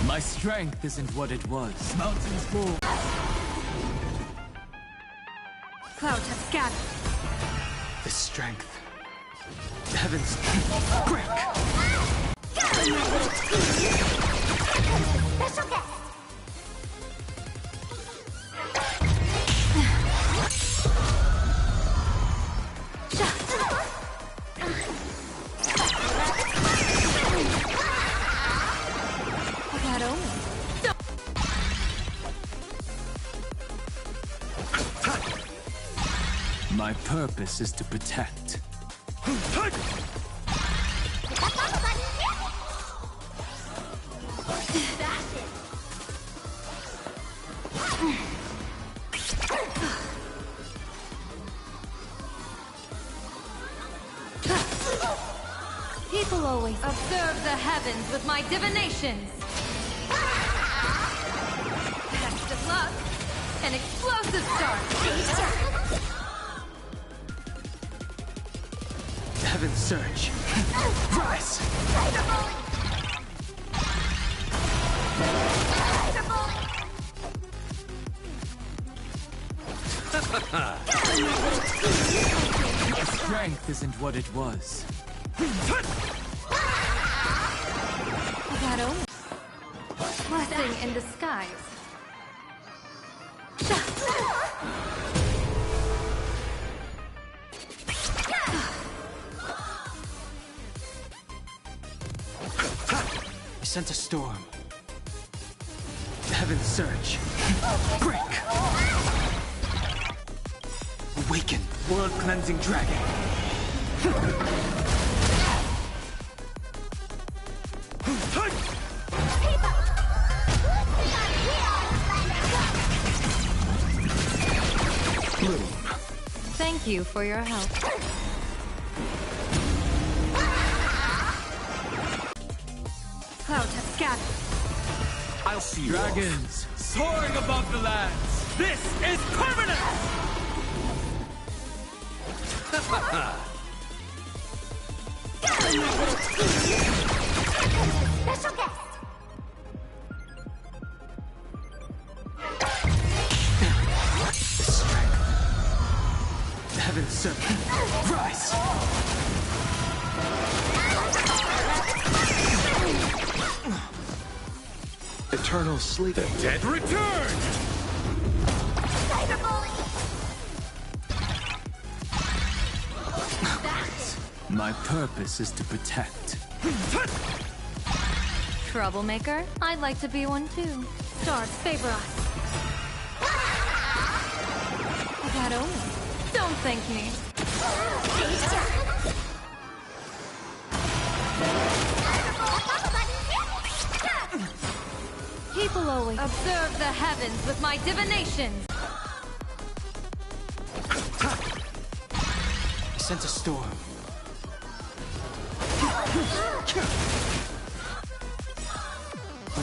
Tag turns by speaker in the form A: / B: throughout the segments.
A: My strength isn't what it was. Mountains fall.
B: Clouds have scattered.
A: The strength. Heavens break.
B: Special guest.
A: My purpose is to protect.
B: People always observe the heavens with my divinations. Test of luck. An explosive start.
A: Heaven surge. Rise. My strength isn't what it was.
B: Blessing in disguise.
A: I sent a storm. Heaven surge. Break. Awaken, world-cleansing dragon. Bloom.
B: Thank you for your help. Clouds have scattered.
A: I'll see you. Dragons soaring above the lands. This is permanent.
B: Special guest.
A: The strength. Heaven surge. Rise. Eternal sleep. The dead return! My purpose is to protect.
B: Troublemaker? I'd like to be one too. Stars favor us. That only. Don't thank me. People always observe the heavens with my divinations.
A: I sent a storm.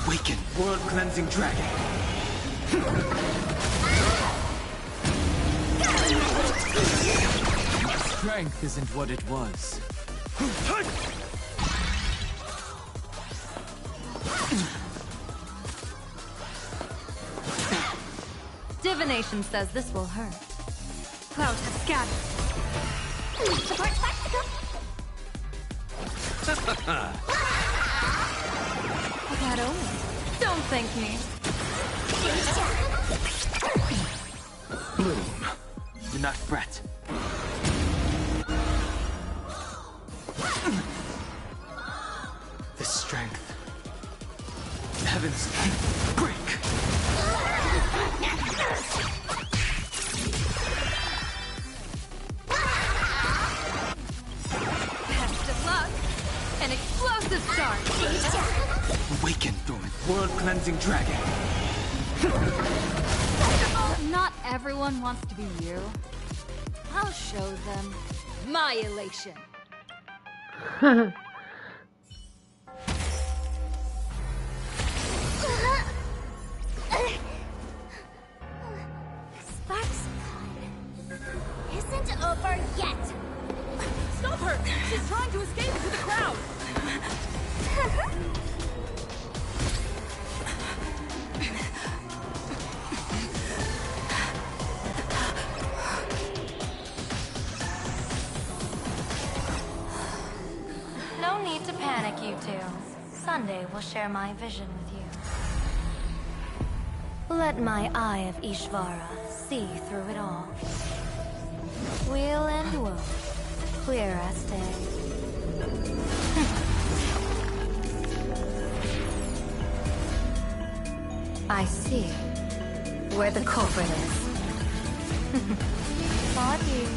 A: Awaken, world-cleansing dragon. My strength isn't what it was.
B: Divination says this will hurt. Clouds have scattered. Support spectacle. That only. Don't thank me.
A: Bloom. Do not fret. The strength. Heavens break.
B: Best of luck. An explosive start.
A: Awaken, Thorn. World-cleansing dragon.
B: Not everyone wants to be you. I'll show them my elation. Sparks isn't over yet.
C: Stop her! She's trying to escape into the crowd!
B: panic, you two. Sunday will share my vision with you. Let my eye of Ishvara see through it all. Weal and woe, clear as day. I see where the culprit is. Fought you.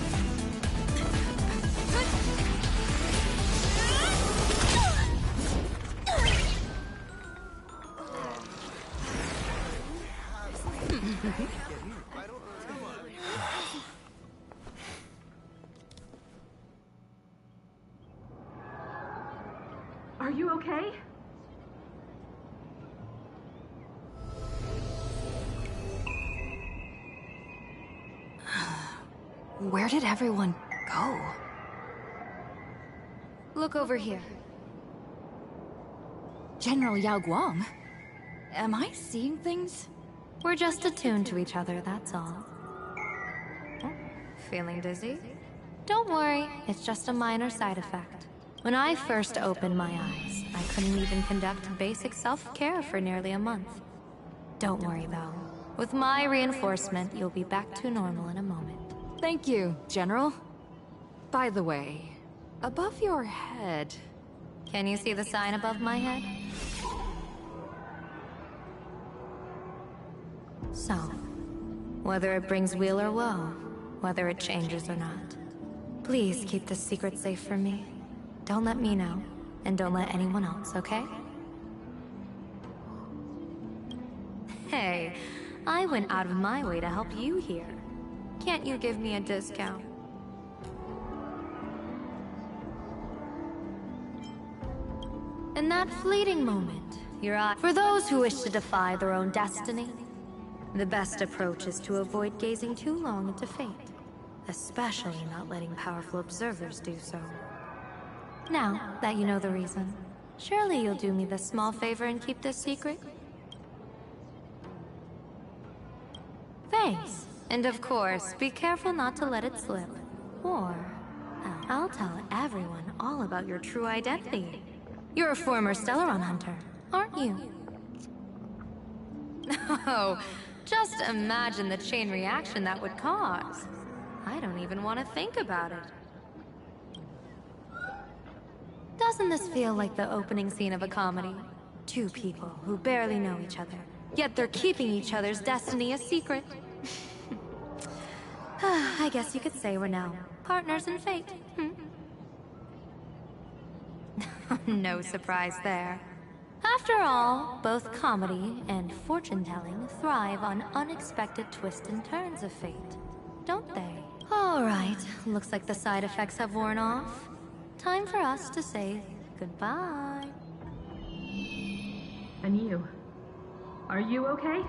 C: Are you okay?
D: Where did everyone go?
B: Look over here.
D: General Yao Guang? Am I seeing things?
B: We're just attuned to each other, that's all. Oh, feeling dizzy? Don't worry, it's just a minor side effect. When I first opened my eyes, I couldn't even conduct basic self-care for nearly a month. Don't worry though. With my reinforcement, you'll be back to normal in a moment.
D: Thank you, General. By the way, above your head...
B: Can you see the sign above my head? So, whether it brings weal or woe, whether it changes or not, please keep this secret safe from me. Don't let me know, and don't let anyone else, okay? Hey, I went out of my way to help you here. Can't you give me a discount? In that fleeting moment, your eye... For those who wish to defy their own destiny, the best approach is to avoid gazing too long into fate, especially not letting powerful observers do so. Now that you know the reason, surely you'll do me this small favor and keep this secret? Thanks. And of course, be careful not to let it slip. Or I'll tell everyone all about your true identity. You're a former Stellaron hunter, aren't you? Oh, just imagine the chain reaction that would cause. I don't even want to think about it. Doesn't this feel like the opening scene of a comedy? Two people who barely know each other, yet they're keeping each other's destiny a secret. I guess you could say we're now partners in fate. No surprise there. After all, both comedy and fortune-telling thrive on unexpected twists and turns of fate, don't they? All right, looks like the side effects have worn off. Time for us to say goodbye.
C: And you? Are you okay?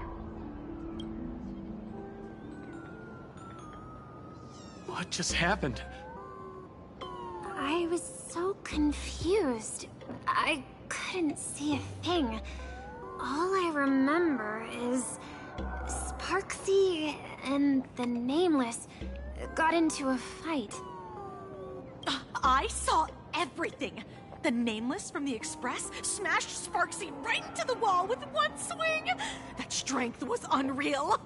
A: What just happened?
E: I was so confused. I couldn't see a thing. All I remember is Sparksy and the Nameless got into a fight.
F: I saw everything. The Nameless from the Express smashed Sparksy right into the wall with one swing. That strength was unreal.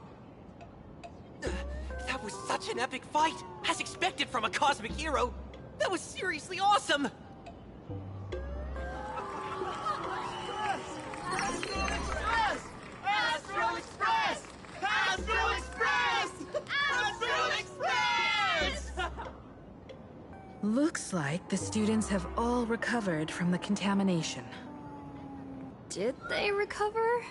G: That was such an epic fight, as expected from a cosmic hero. That was seriously awesome. Astro Express! Astro Express! Astro Express!
H: Looks like the students have all recovered from the contamination.
B: Did they recover?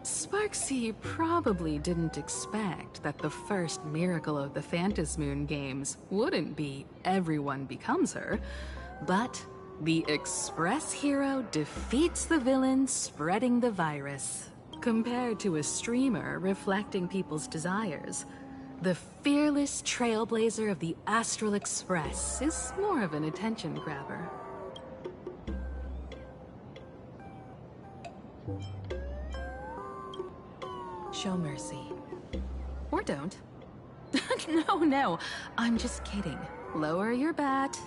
H: Sparksy probably didn't expect that the first miracle of the Phantasmoon games wouldn't be everyone becomes her, but the Express hero defeats the villain spreading the virus. Compared to a streamer reflecting people's desires, the fearless trailblazer of the Astral Express is more of an attention grabber. Show mercy. Or don't. No, I'm just kidding. Lower your bat.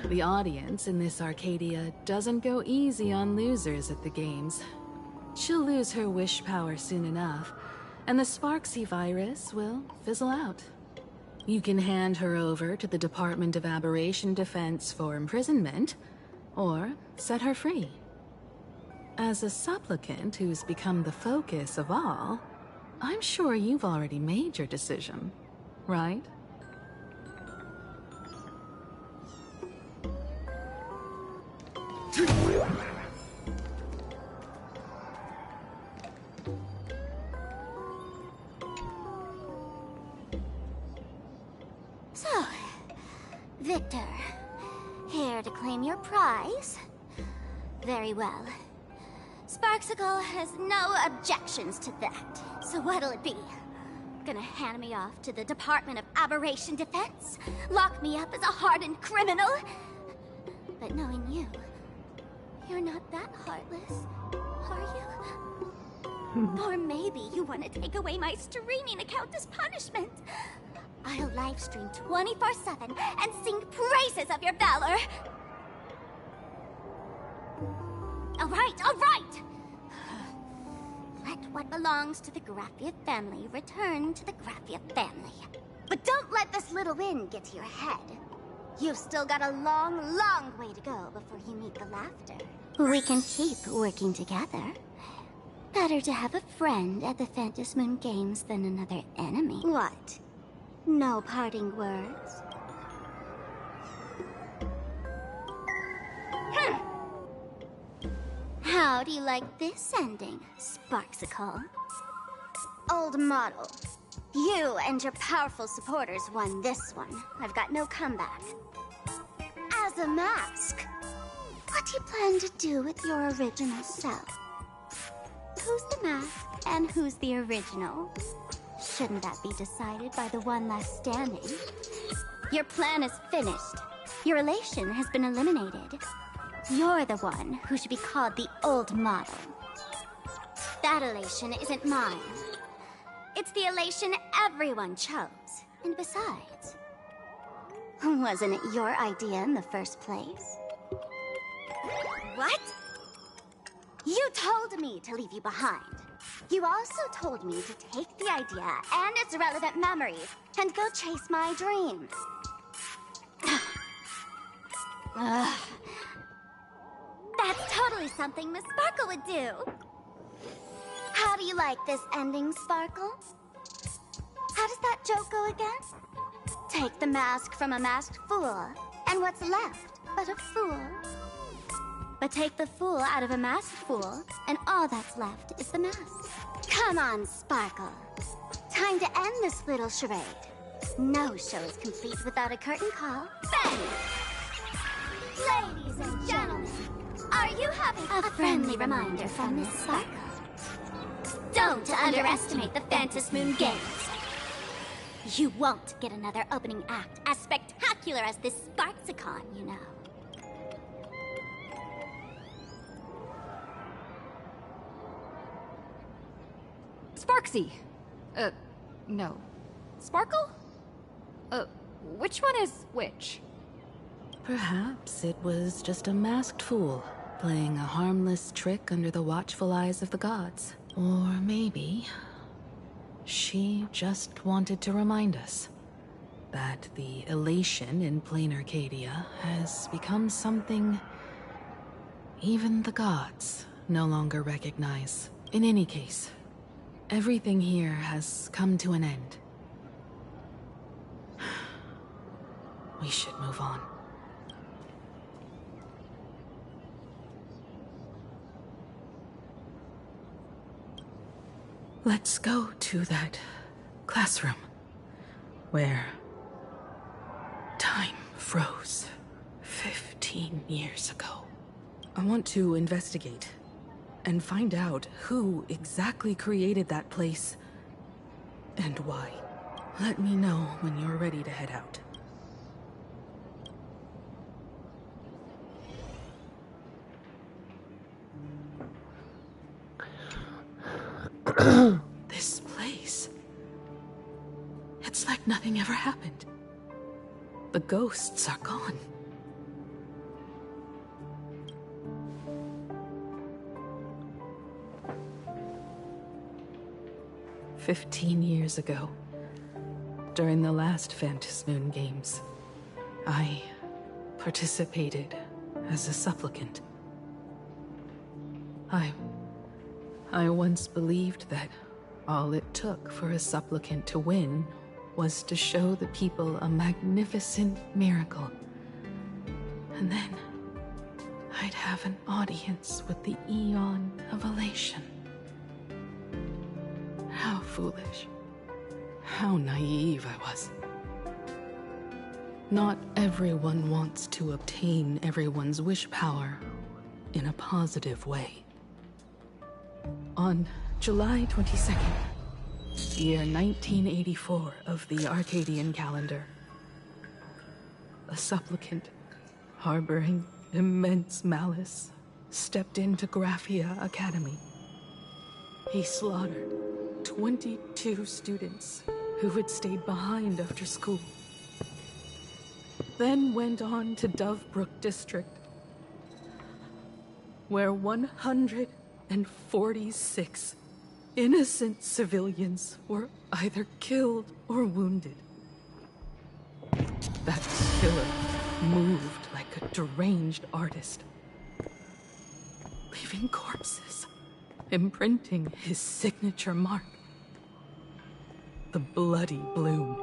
H: The audience in this Arcadia doesn't go easy on losers at the games. She'll lose her wish power soon enough, and the Sparksy virus will fizzle out. You can hand her over to the Department of Aberration Defense for imprisonment, or set her free. As a supplicant who's become the focus of all, I'm sure you've already made your decision, right?
E: So, Victor, here to claim your prize? Very well. Sparksicle has no objections to that. So what'll it be? Gonna hand me off to the Department of Aberration Defense? Lock me up as a hardened criminal? But knowing you, you're not that heartless, are you? Or maybe you want to take away my streaming account as punishment. I'll livestream 24/7 and sing praises of your valor. All right. Let what belongs to the Graffia family return to the Graffia family. But don't let this little win get to your head. You've still got a long, long way to go before you meet the laughter. We can keep working together. Better to have a friend at the Phantom Moon Games than another enemy. What? No parting words? How do you like this ending, Sparksicle? Old model. You and your powerful supporters won this one. I've got no comeback. As a mask, what do you plan to do with your original self? Who's the mask and who's the original? Shouldn't that be decided by the one last standing? Your plan is finished. Your elation has been eliminated. You're the one who should be called the old model. That elation isn't mine. It's the elation everyone chose. And besides, wasn't it your idea in the first place? What? You told me to leave you behind. You also told me to take the idea and its relevant memories and go chase my dreams. That's totally something Miss Sparkle would do. How do you like this ending, Sparkle? How does that joke go again? Take the mask from a masked fool, and what's left but a fool? But take the fool out of a masked fool, and all that's left is the mask. Come on, Sparkle. Time to end this little charade. No show is complete without a curtain call. Bang! Ladies and gentlemen, are you having a friendly reminder from Miss Sparkle? Don't underestimate the Phantom Moon Games. You won't get another opening act as spectacular as this Sparksicon, you know.
D: Sparksy! No. Sparkle? Which one is which?
H: Perhaps it was just a masked fool, playing a harmless trick under the watchful eyes of the gods. Or maybe she just wanted to remind us that the elation in plain Arcadia has become something even the gods no longer recognize. In any case, everything here has come to an end. We should move on. Let's go to that classroom where time froze 15 years ago. I want to investigate. and find out who exactly created that place and why. Let me know when you're ready to head out. This place. It's like nothing ever happened. The ghosts are gone. "15 years ago, during the last Phantasmoon Games, I participated as a supplicant. I once believed that all it took for a supplicant to win was to show the people a magnificent miracle. And then I'd have an audience with the Eon of Elation. How foolish. How naive I was. Not everyone wants to obtain everyone's wish power in a positive way. On July 22nd, year 1984 of the Arcadian calendar, a supplicant harboring immense malice stepped into Graphia Academy. He slaughtered 22 students who had stayed behind after school, then went on to Dovebrook District, where 146 innocent civilians were either killed or wounded. That killer moved like a deranged artist, leaving corpses, imprinting his signature mark. The Bloody Bloom.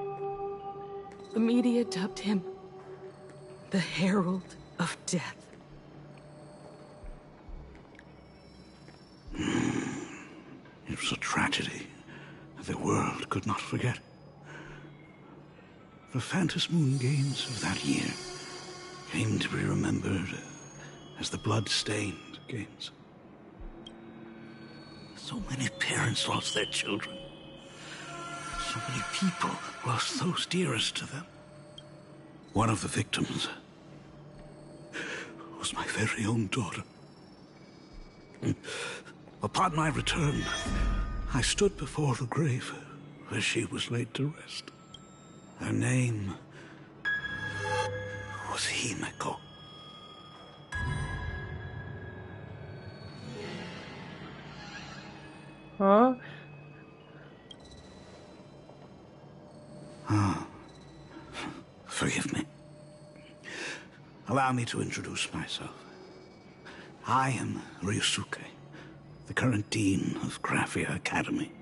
H: The media dubbed him the Herald of Death.
I: It was a tragedy the world could not forget. The Phantasmoon Games of that year came to be remembered as the Blood-Stained Games. So many parents lost their children. So many people lost those dearest to them. One of the victims was my very own daughter. Upon my return, I stood before the grave where she was laid to rest. Her name was Himeko.
J: Huh?
I: Forgive me. Allow me to introduce myself. I am Ryusuke, the current dean of Graphia Academy.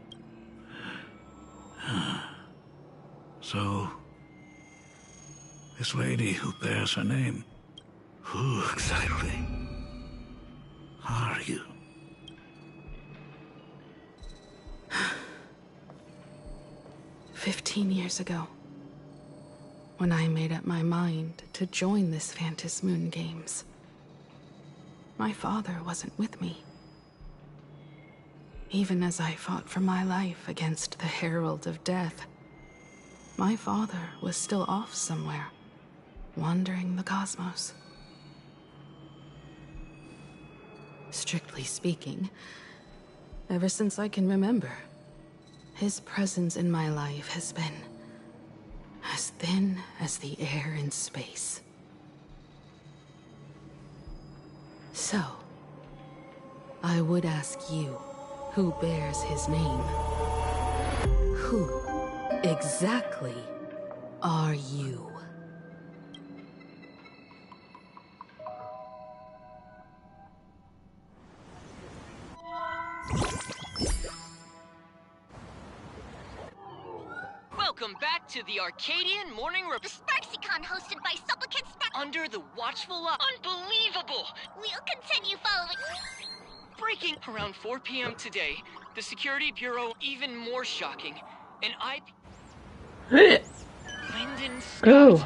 I: So, this lady who bears her name, who exactly are you?
H: "15 years ago, when I made up my mind to join this Phantasmoon Games, my father wasn't with me. Even as I fought for my life against the Herald of Death, my father was still off somewhere, wandering the cosmos. Strictly speaking, ever since I can remember, his presence in my life has been as thin as the air in space. So, I would ask you, who bears his name? Who exactly are you?
G: Welcome back to the Arcadian Morning Report.
K: The SparksyCon hosted by Supplicant
G: Under the watchful eye. Unbelievable!
K: We'll continue following.
G: Breaking around 4 p.m. today, the Security Bureau, even more shocking, an Lyndon Scott.
J: Go.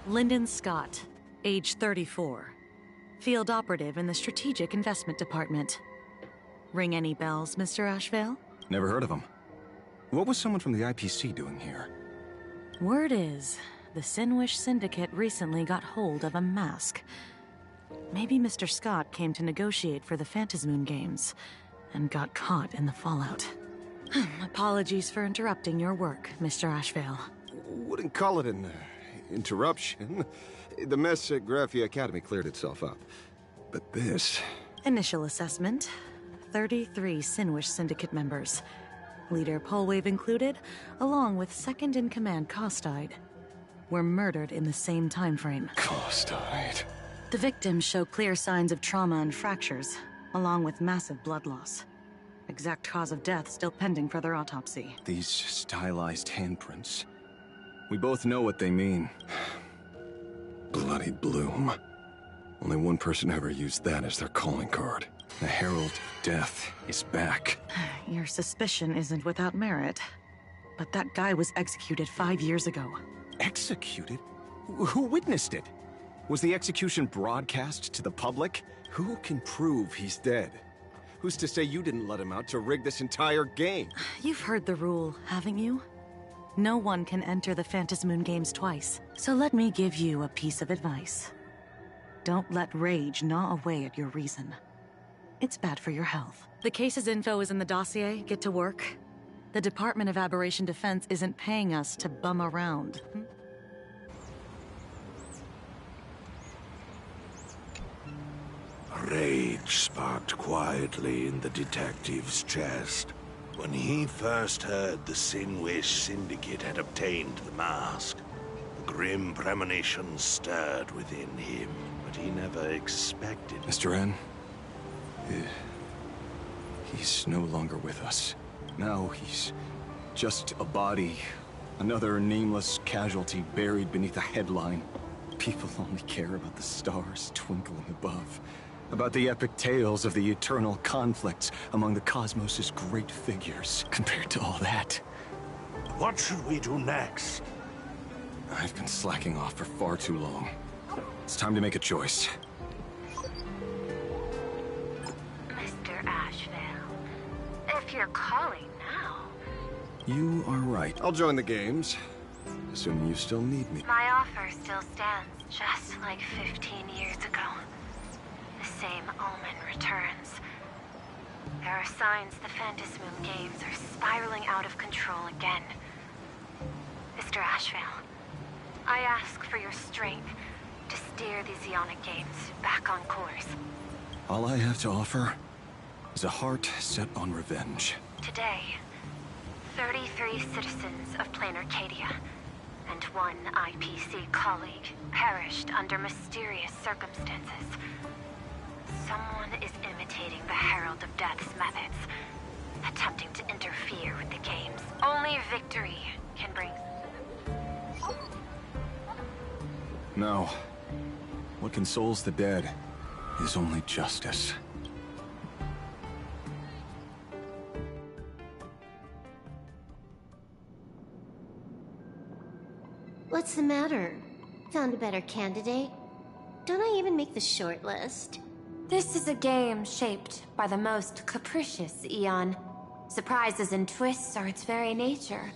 F: Lyndon Scott, age 34. field operative in the Strategic Investment Department. Ring any bells, Mr. Ashvale?
J: Never heard of him. What was someone from the IPC doing here?
F: Word is, the Sinwish Syndicate recently got hold of a mask. Maybe Mr. Scott came to negotiate for the Phantasmoon Games, and got caught in the fallout. Apologies for interrupting your work, Mr. Ashvale.
L: Wouldn't call it an interruption. The mess at Graphia Academy cleared itself up. But this...
F: Initial assessment. 33 Sinwish Syndicate members. Leader Polwave included, along with second-in-command Costide, were murdered in the same time frame.
L: Costide.
F: The victims show clear signs of trauma and fractures, along with massive blood loss. Exact cause of death still pending further autopsy.
J: These stylized handprints. We both know what they mean.
L: Bloody Bloom. Only one person ever used that as their calling card.
J: The Herald of Death is back.
F: Your suspicion isn't without merit. But that guy was executed 5 years ago.
J: Executed? Who witnessed it? Was the execution broadcast to the public?
L: Who can prove he's dead? Who's to say you didn't let him out to rig this entire game?
F: You've heard the rule, haven't you? No one can enter the Phantasmoon Games twice. So let me give you a piece of advice. Don't let rage gnaw away at your reason. It's bad for your health. The case's info is in the dossier. Get to work. The Department of Aberration Defense isn't paying us to bum around.
M: Rage sparked quietly in the detective's chest. When he first heard the Sinwish Syndicate had obtained the mask, the grim premonition stirred within him, but he never expected...
J: Mr. N, he's no longer with us. Now he's just a body, another nameless casualty buried beneath a headline. People only care about the stars twinkling above. About the epic tales of the eternal conflicts among the cosmos' great figures. Compared to all that...
M: What should we do next?
J: I've been slacking off for far too long. It's time to make a choice.
E: Mr. Ashvale, if you're calling now...
J: You are right.
L: I'll join the games, assuming you still need me.
E: My offer still stands, just like 15 years ago. The same omen returns. There are signs the Phantasmoon Games are spiraling out of control again. Mr. Ashvale, I ask for your strength to steer the Zeonic Games back on course.
J: All I have to offer is a heart set on revenge.
E: Today, 33 citizens of Plain Arcadia and one IPC colleague perished under mysterious circumstances. Someone is imitating the Herald of Death's methods, attempting to interfere with the games. Only victory can bring...
J: No. What consoles the dead is only justice.
N: What's the matter? Found a better candidate? Don't I even make the short list?
B: This is a game shaped by the most capricious, Eon. Surprises and twists are its very nature.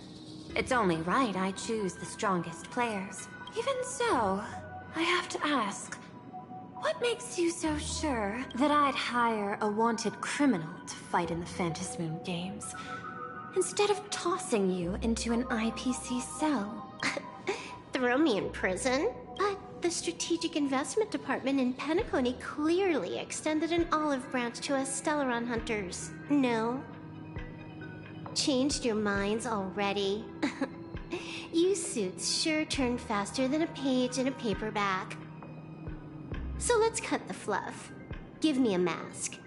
B: It's only right I choose the strongest players. Even so, I have to ask, what makes you so sure that I'd hire a wanted criminal to fight in the Phantasmoon Games, instead of tossing you into an IPC cell?
N: Throw me in prison? But the Strategic Investment Department in Penacony clearly extended an olive branch to us Stellaron hunters. No? Changed your minds already? You suits sure turn faster than a page in a paperback. So let's cut the fluff. Give me a mask.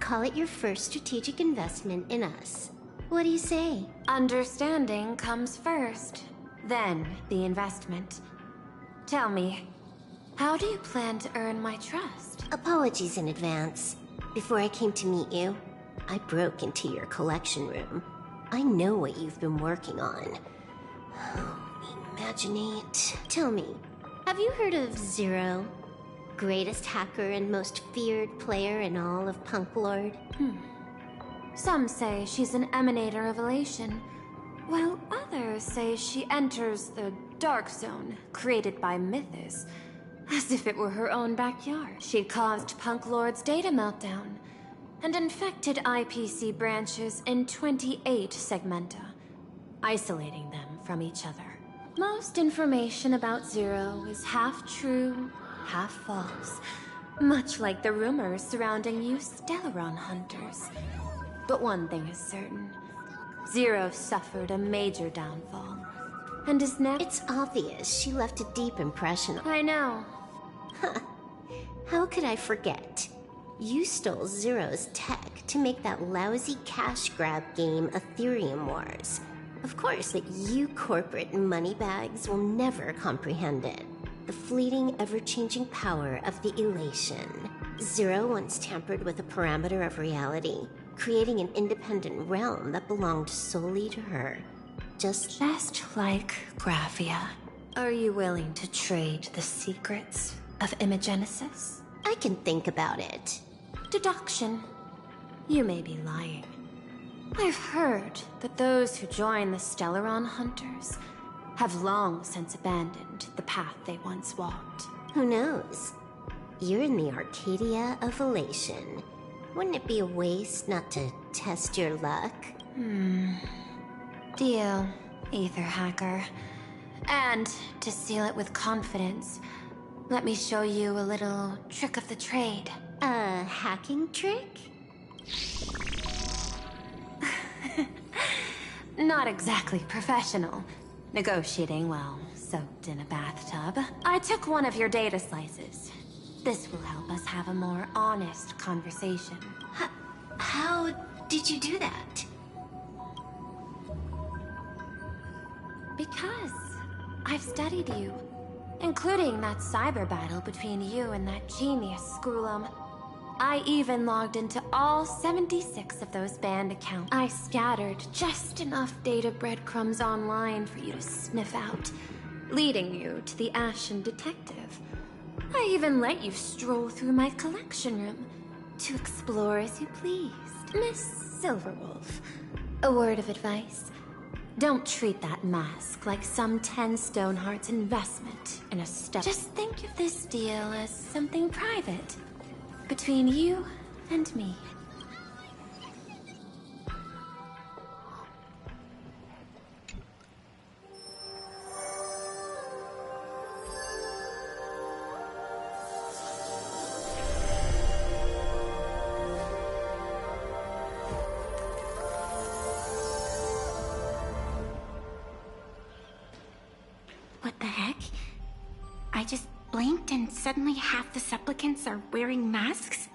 N: Call it your first strategic investment in us. What do you say?
B: Understanding comes first, then the investment. Tell me, how do you plan to earn my trust?
N: Apologies in advance. Before I came to meet you, I broke into your collection room. I know what you've been working on. Imaginate. Tell me, have you heard of Zero? Greatest hacker and most feared player in all of Punk Lord.
E: Some say she's an emanator of elation, while others say she enters the dark zone created by Mythos, as if it were her own backyard. She caused Punk Lord's data meltdown and infected IPC branches in 28 segmenta, isolating them from each other. Most information about Zero is half true, half false, much like the rumors surrounding you Stellaron hunters. But one thing is certain. Zero suffered a major downfall, and is now—
N: It's obvious she left a deep impression.
E: I know.
N: How could I forget? You stole Zero's tech to make that lousy cash grab game Ethereum Wars. Of course that you corporate moneybags will never comprehend it. The fleeting, ever-changing power of the elation. Zero once tampered with a parameter of reality, creating an independent realm that belonged solely to her. Just
E: like Graphia. Are you willing to trade the secrets of Imagenesis?
N: I can think about it.
E: Deduction. You may be lying. I've heard that those who join the Stellaron Hunters have long since abandoned the path they once walked.
N: Who knows? You're in the Arcadia of Elation. Wouldn't it be a waste not to test your luck?
E: Deal, Ether Hacker. And to seal it with confidence, let me show you a little trick of the trade.
N: A hacking trick?
E: Not exactly professional. Negotiating while soaked in a bathtub. I took one of your data slices. This will help us have a more honest conversation.
N: How did you do that?
E: Because I've studied you, including that cyber battle between you and that genius Scroolum. I even logged into all 76 of those banned accounts. I scattered just enough data breadcrumbs online for you to sniff out, leading you to the Ashen Detective. I even let you stroll through my collection room to explore as you pleased. Miss Silverwolf, a word of advice. Don't treat that mask like some 10 Stonehearts investment in a step. Just think of this deal as something private between you and me.
K: What the heck? I just blinked and suddenly half the supplicants are wearing masks?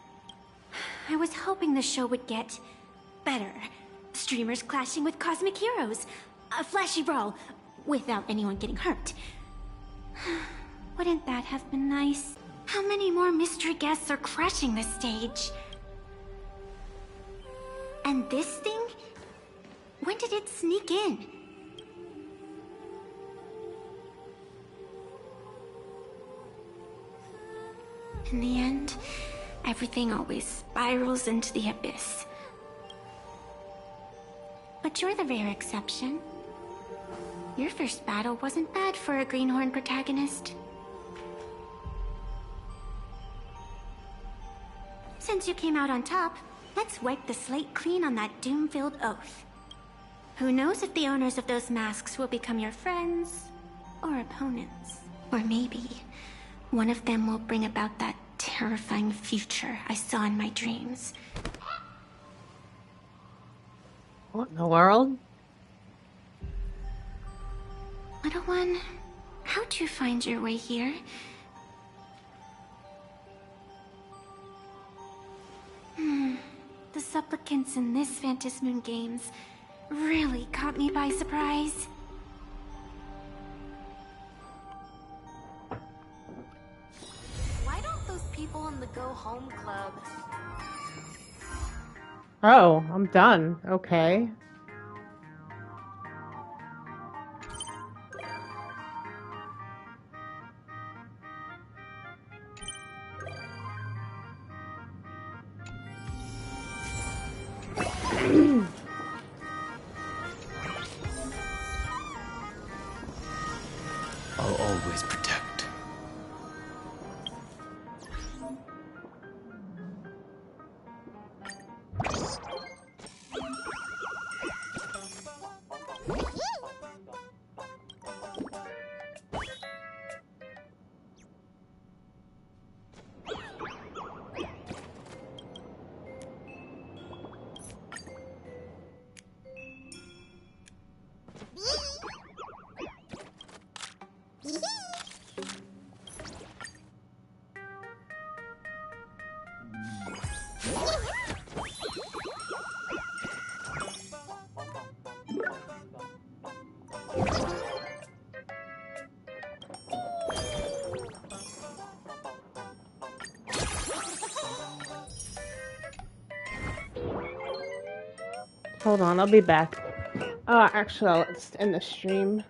K: I was hoping the show would get better. Streamers clashing with cosmic heroes. A flashy brawl without anyone getting hurt. Wouldn't that have been nice? How many more mystery guests are crashing the stage? And this thing? When did it sneak in? In the end, everything always spirals into the abyss. But you're the rare exception. Your first battle wasn't bad for a greenhorn protagonist. Since you came out on top, let's wipe the slate clean on that doom-filled oath. Who knows if the owners of those masks will become your friends or opponents? Or maybe one of them will bring about that terrifying future I saw in my dreams.
O: What in the world?
K: Little one, how'd you find your way here? The supplicants in this Phantasmoon Games really caught me by surprise.
D: Why don't those people in the Go Home Club?
O: Oh, I'm done. Okay. Hold on, I'll be back. Actually, let's end the stream.